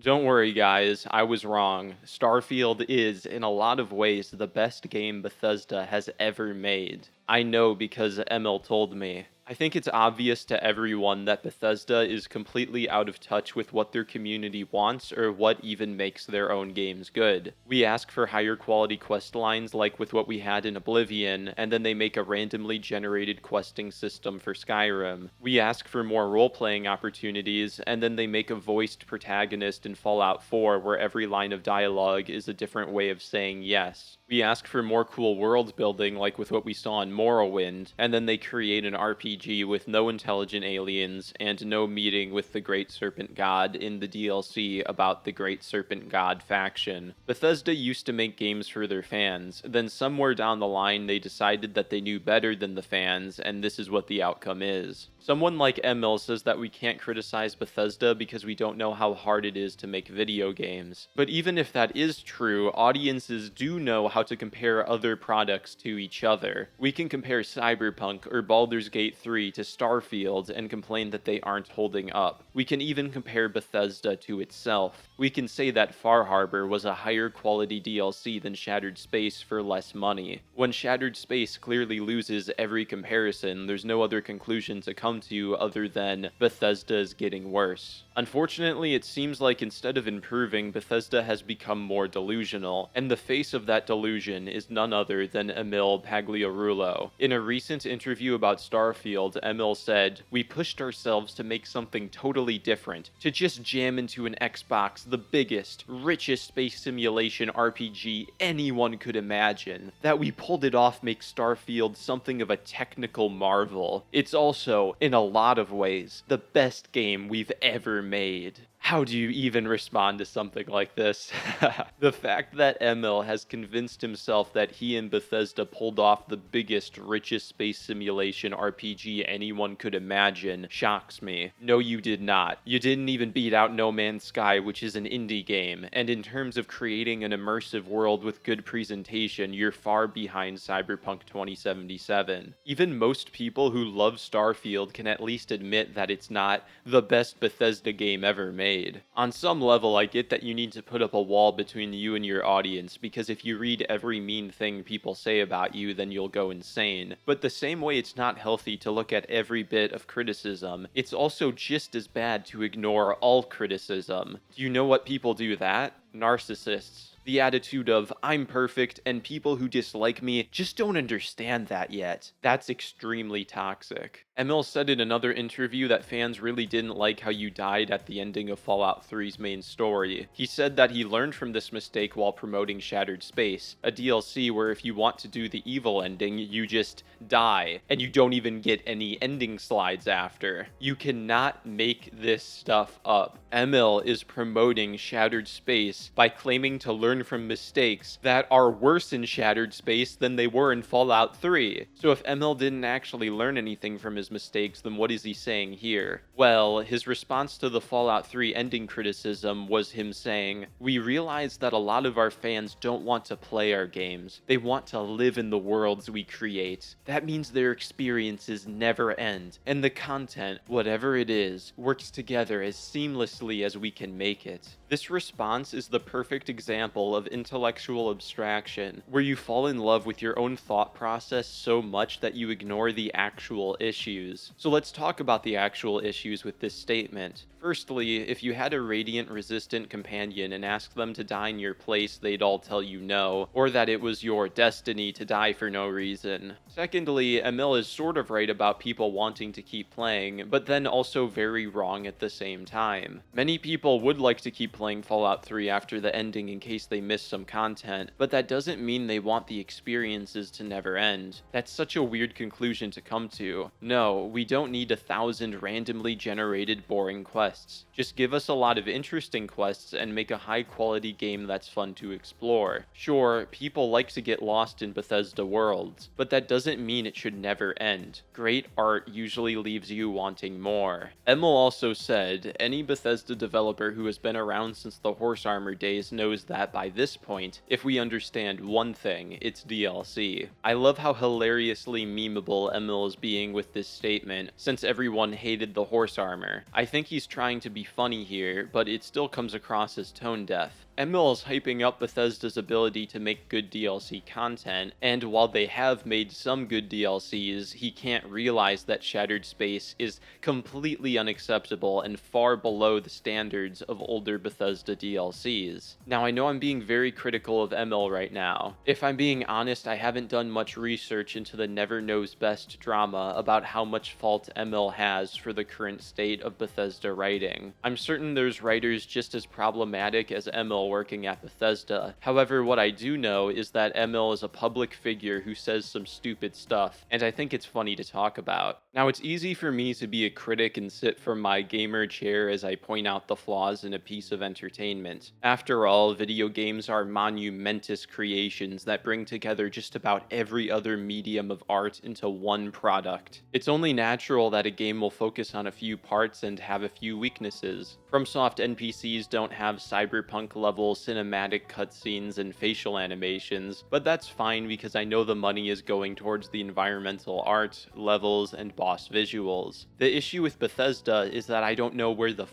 Don't worry, guys, I was wrong. Starfield is, in a lot of ways, the best game Bethesda has ever made. I know because Emil told me. I think it's obvious to everyone that Bethesda is completely out of touch with what their community wants or what even makes their own games good. We ask for higher quality quest lines like with what we had in Oblivion, and then they make a randomly generated questing system for Skyrim. We ask for more role-playing opportunities, and then they make a voiced protagonist in Fallout 4 where every line of dialogue is a different way of saying yes. We ask for more cool world building like with what we saw in Morrowind, and then they create an RPG with no intelligent aliens and no meeting with the Great Serpent God in the DLC about the Great Serpent God faction. Bethesda used to make games for their fans, then somewhere down the line they decided that they knew better than the fans, and this is what the outcome is. Someone like Emil says that we can't criticize Bethesda because we don't know how hard it is to make video games. But even if that is true, audiences do know how to compare other products to each other. We can compare Cyberpunk or Baldur's Gate 3 to Starfield and complain that they aren't holding up. We can even compare Bethesda to itself. We can say that Far Harbor was a higher quality DLC than Shattered Space for less money. When Shattered Space clearly loses every comparison, there's no other conclusion to come to other than Bethesda is getting worse. Unfortunately, it seems like instead of improving, Bethesda has become more delusional, and the face of that delusion is none other than Emil Pagliarulo. In a recent interview about Starfield, Emil said, "We pushed ourselves to make something totally different, to just jam into an Xbox the biggest, richest space simulation RPG anyone could imagine. That we pulled it off makes Starfield something of a technical marvel. It's also, in a lot of ways, the best game we've ever made." How do you even respond to something like this? The fact that Emil has convinced himself that he and Bethesda pulled off the biggest, richest space simulation RPG anyone could imagine shocks me. No, you did not. You didn't even beat out No Man's Sky, which is an indie game, and in terms of creating an immersive world with good presentation, you're far behind Cyberpunk 2077. Even most people who love Starfield can at least admit that it's not the best Bethesda game ever made. On some level, I get that you need to put up a wall between you and your audience, because if you read every mean thing people say about you, then you'll go insane. But the same way it's not healthy to look at every bit of criticism, it's also just as bad to ignore all criticism. Do you know what people do that? Narcissists. The attitude of, "I'm perfect, and people who dislike me just don't understand that yet." That's extremely toxic. Emil said in another interview that fans really didn't like how you died at the ending of Fallout 3's main story. He said that he learned from this mistake while promoting Shattered Space, a DLC where if you want to do the evil ending, you just die, and you don't even get any ending slides after. You cannot make this stuff up. Emil is promoting Shattered Space by claiming to learn from mistakes that are worse in Shattered Space than they were in Fallout 3. So if Emil didn't actually learn anything from his mistakes, then what is he saying here? Well, his response to the Fallout 3 ending criticism was him saying, "We realize that a lot of our fans don't want to play our games. They want to live in the worlds we create. That means their experiences never end, and the content, whatever it is, works together as seamlessly as we can make it." This response is the perfect example of intellectual abstraction, where you fall in love with your own thought process so much that you ignore the actual issues. So let's talk about the actual issues with this statement. Firstly, if you had a radiant-resistant companion and asked them to die in your place, they'd all tell you no, or that it was your destiny to die for no reason. Secondly, Emil is sort of right about people wanting to keep playing, but then also very wrong at the same time. Many people would like to keep playing Fallout 3 after the ending in case they miss some content, but that doesn't mean they want the experiences to never end. That's such a weird conclusion to come to. No, we don't need 1,000 randomly generated boring quests. Just give us a lot of interesting quests and make a high-quality game that's fun to explore. Sure, people like to get lost in Bethesda worlds, but that doesn't mean it should never end. Great art usually leaves you wanting more. Emil also said, any Bethesda developer who has been around since the horse armor days knows that by this point, if we understand one thing, it's DLC. I love how hilariously memeable Emil is being with this statement, since everyone hated the horse armor. I think he's trying to be funny here, but it still comes across as tone deaf. Emil is hyping up Bethesda's ability to make good DLC content, and while they have made some good DLCs, he can't realize that Shattered Space is completely unacceptable and far below the standards of older Bethesda DLCs. Now, I know I'm being very critical of Emil right now. If I'm being honest, I haven't done much research into the Never Knows Best drama about how much fault Emil has for the current state of Bethesda writing. I'm certain there's writers just as problematic as Emil working at Bethesda. However, what I do know is that Emil is a public figure who says some stupid stuff, and I think it's funny to talk about. Now, it's easy for me to be a critic and sit from my gamer chair as I point out the flaws in a piece of entertainment. After all, video games are monumentous creations that bring together just about every other medium of art into one product. It's only natural that a game will focus on a few parts and have a few weaknesses. FromSoft NPCs don't have cyberpunk-level cinematic cutscenes and facial animations, but that's fine because I know the money is going towards the environmental art, levels, and boss visuals. The issue with Bethesda is that I don't know where the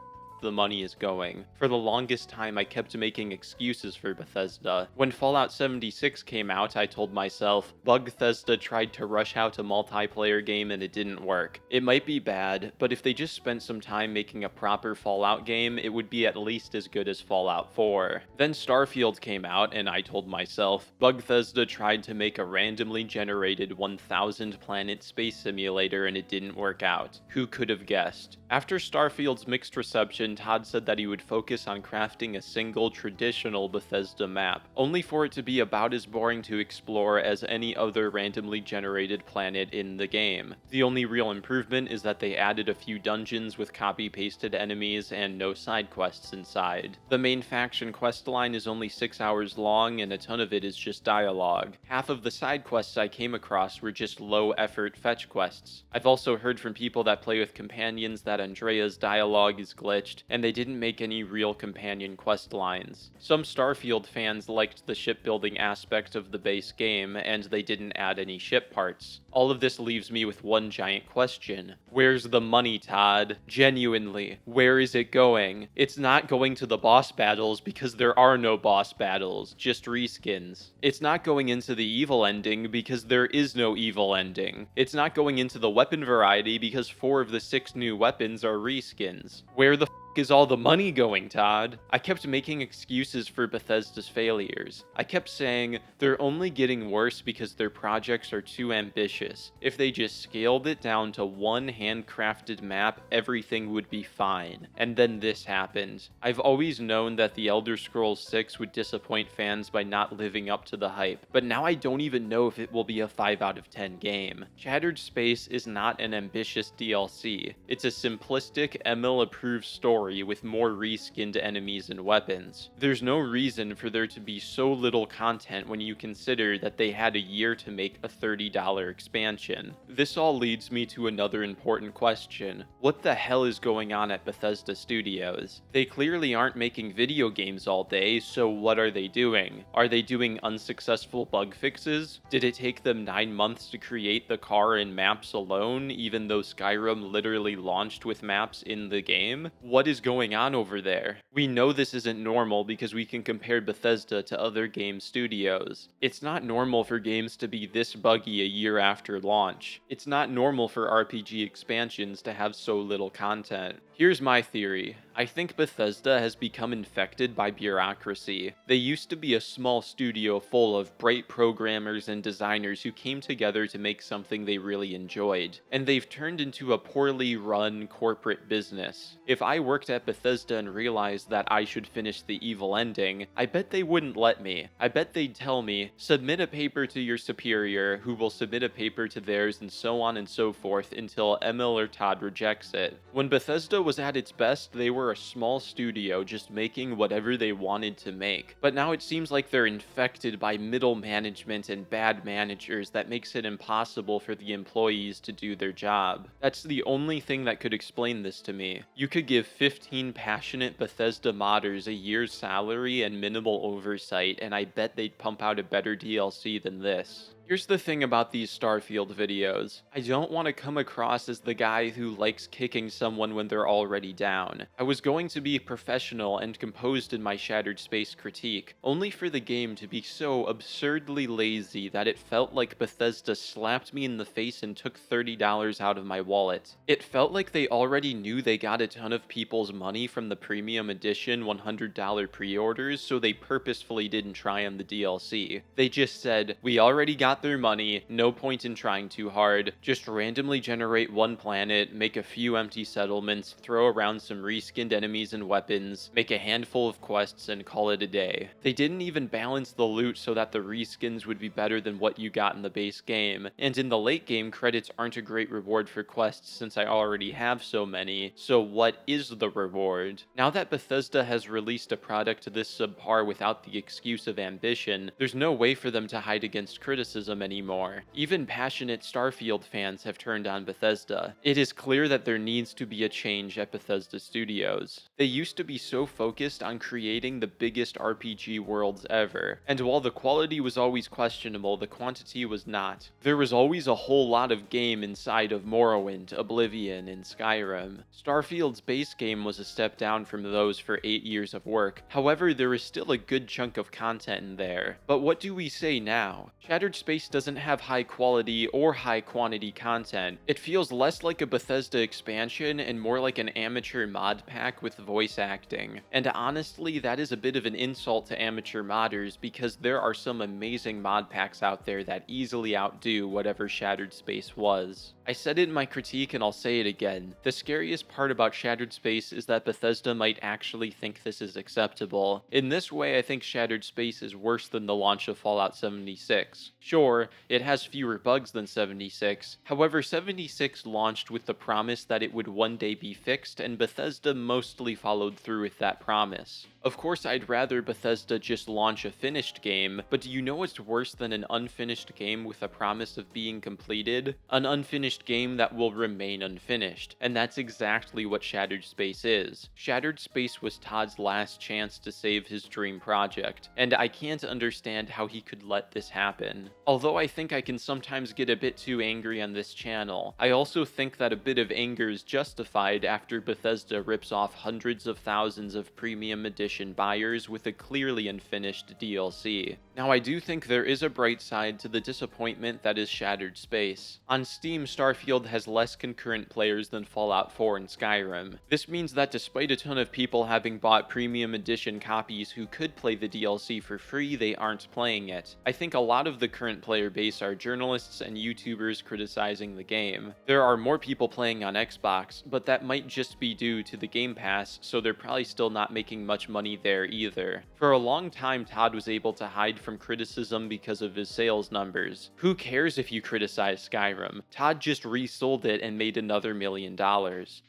money is going. For the longest time, I kept making excuses for Bethesda. When Fallout 76 came out, I told myself, Bethesda tried to rush out a multiplayer game and it didn't work. It might be bad, but if they just spent some time making a proper Fallout game, it would be at least as good as Fallout 4. Then Starfield came out, and I told myself, Bethesda tried to make a randomly generated 1,000 planet space simulator and it didn't work out. Who could have guessed? After Starfield's mixed reception, TODD said that he would focus on crafting a single traditional Bethesda map, only for it to be about as boring to explore as any other randomly generated planet in the game. The only real improvement is that they added a few dungeons with copy-pasted enemies and no side quests inside. The main faction questline is only 6 hours long, and a ton of it is just dialogue. Half of the side quests I came across were just low-effort fetch quests. I've also heard from people that play with companions that Andrea's dialogue is glitched, and they didn't make any real companion quest lines. Some Starfield fans liked the shipbuilding aspect of the base game, and they didn't add any ship parts. All of this leaves me with one giant question. Where's the money, TODD? Genuinely, where is it going? It's not going to the boss battles because there are no boss battles, just reskins. It's not going into the evil ending because there is no evil ending. It's not going into the weapon variety because 4 of the 6 new weapons are reskins. Where the is all the money going, TODD? I kept making excuses for Bethesda's failures. I kept saying, they're only getting worse because their projects are too ambitious. If they just scaled it down to one handcrafted map, everything would be fine. And then this happened. I've always known that The Elder Scrolls 6 would disappoint fans by not living up to the hype, but now I don't even know if it will be a 5 out of 10 game. Shattered Space is not an ambitious DLC. It's a simplistic, Emil-approved story with more reskinned enemies and weapons. There's no reason for there to be so little content when you consider that they had a year to make a $30 expansion. This all leads me to another important question. What the hell is going on at Bethesda Studios? They clearly aren't making video games all day, so what are they doing? Are they doing unsuccessful bug fixes? Did it take them 9 months to create the car and maps alone, even though Skyrim literally launched with maps in the game? What is going on over there? We know this isn't normal because we can compare Bethesda to other game studios. It's not normal for games to be this buggy a year after launch. It's not normal for RPG expansions to have so little content. Here's my theory. I think Bethesda has become infected by bureaucracy. They used to be a small studio full of bright programmers and designers who came together to make something they really enjoyed, and they've turned into a poorly run corporate business. If I worked at Bethesda and realized that I should finish the evil ending, I bet they wouldn't let me. I bet they'd tell me, submit a paper to your superior, who will submit a paper to theirs, and so on and so forth until Emil or TODD rejects it. When Bethesda was at its best, they were a small studio just making whatever they wanted to make. But now it seems like they're infected by middle management and bad managers that makes it impossible for the employees to do their job. That's the only thing that could explain this to me. You could give 15 passionate Bethesda modders a year's salary and minimal oversight, and I bet they'd pump out a better DLC than this. Here's the thing about these Starfield videos. I don't want to come across as the guy who likes kicking someone when they're already down. I was going to be professional and composed in my Shattered Space critique, only for the game to be so absurdly lazy that it felt like Bethesda slapped me in the face and took $30 out of my wallet. It felt like they already knew they got a ton of people's money from the premium edition $100 pre-orders, so they purposefully didn't try on the DLC. They just said, we already got their money, no point in trying too hard, just randomly generate one planet, make a few empty settlements, throw around some reskinned enemies and weapons, make a handful of quests, and call it a day. They didn't even balance the loot so that the reskins would be better than what you got in the base game, and in the late game, credits aren't a great reward for quests since I already have so many, so what is the reward? Now that Bethesda has released a product this subpar without the excuse of ambition, there's no way for them to hide against criticism anymore. Even passionate Starfield fans have turned on Bethesda. It is clear that there needs to be a change at Bethesda Studios. They used to be so focused on creating the biggest RPG worlds ever, and while the quality was always questionable, the quantity was not. There was always a whole lot of game inside of Morrowind, Oblivion, and Skyrim. Starfield's base game was a step down from those for 8 years of work. However, there is still a good chunk of content in there. But what do we say now? Shattered Space doesn't have high quality or high quantity content. It feels less like a Bethesda expansion and more like an amateur mod pack with voice acting. And honestly, that is a bit of an insult to amateur modders because there are some amazing mod packs out there that easily outdo whatever Shattered Space was. I said it in my critique and I'll say it again. The scariest part about Shattered Space is that Bethesda might actually think this is acceptable. In this way, I think Shattered Space is worse than the launch of Fallout 76. Sure, it has fewer bugs than 76. However, 76 launched with the promise that it would one day be fixed, and Bethesda mostly followed through with that promise. Of course, I'd rather Bethesda just launch a finished game, but do you know what's worse than an unfinished game with a promise of being completed? An unfinished game that will remain unfinished, and that's exactly what Shattered Space is. Shattered Space was Todd's last chance to save his dream project, and I can't understand how he could let this happen. Although I think I can sometimes get a bit too angry on this channel, I also think that a bit of anger is justified after Bethesda rips off hundreds of thousands of premium edition buyers with a clearly unfinished DLC. Now, I do think there is a bright side to the disappointment that is Shattered Space. On Steam, Starfield has less concurrent players than Fallout 4 and Skyrim. This means that despite a ton of people having bought premium edition copies who could play the DLC for free, they aren't playing it. I think a lot of the current player base are journalists and YouTubers criticizing the game. There are more people playing on Xbox, but that might just be due to the Game Pass, so they're probably still not making much money there either. For a long time, Todd was able to hide from criticism because of his sales numbers. Who cares if you criticize Skyrim? Todd just resold it and made another $1 million.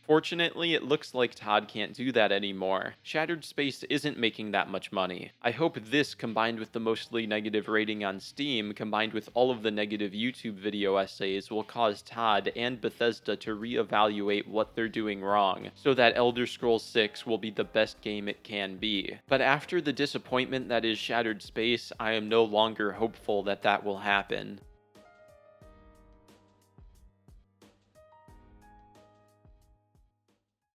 Fortunately, it looks like Todd can't do that anymore. Shattered Space isn't making that much money. I hope this, combined with the mostly negative rating on Steam, combined with all of the negative YouTube video essays, will cause Todd and Bethesda to reevaluate what they're doing wrong, so that Elder Scrolls 6 will be the best game it can be. But after the disappointment that is Shattered Space, I am no longer hopeful that that will happen.